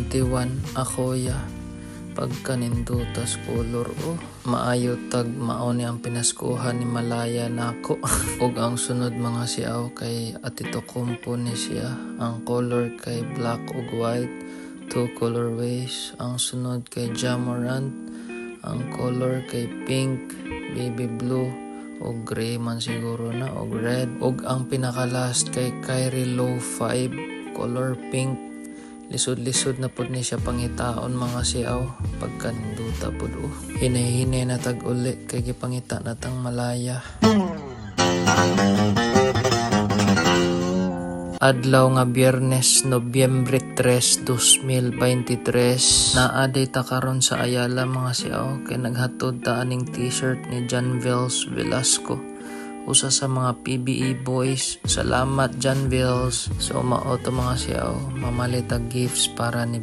21 Akoya pagkanindutas color maayo tag maoni ang pinaskuhan ni Malaya nako. Ug ang sunod mga siaw kay Atitokounmpo ni siya. Ang color kay black ug white, 2 colorways. Ang sunod kay Ja Morant, ang color kay pink, baby blue ug gray man siguro na ug red. Ug ang pinaka-last kay Kyrie Low 5, color pink. Lisod-lisod na pud ni siya pangitaon mga siaw pagkaninduta pud Hinay-hinay na tag uli kay gipangita na tang Malaya. Adlaw nga Biyernes, Nobyembre 3, 2023, naaday ta karon sa Ayala mga siaw kay naghatod ta aning t-shirt ni Janvels Velasco, usa sa mga PBE boys. Salamat Janvels. So mao to mga siaw, mamalit og gifts para ni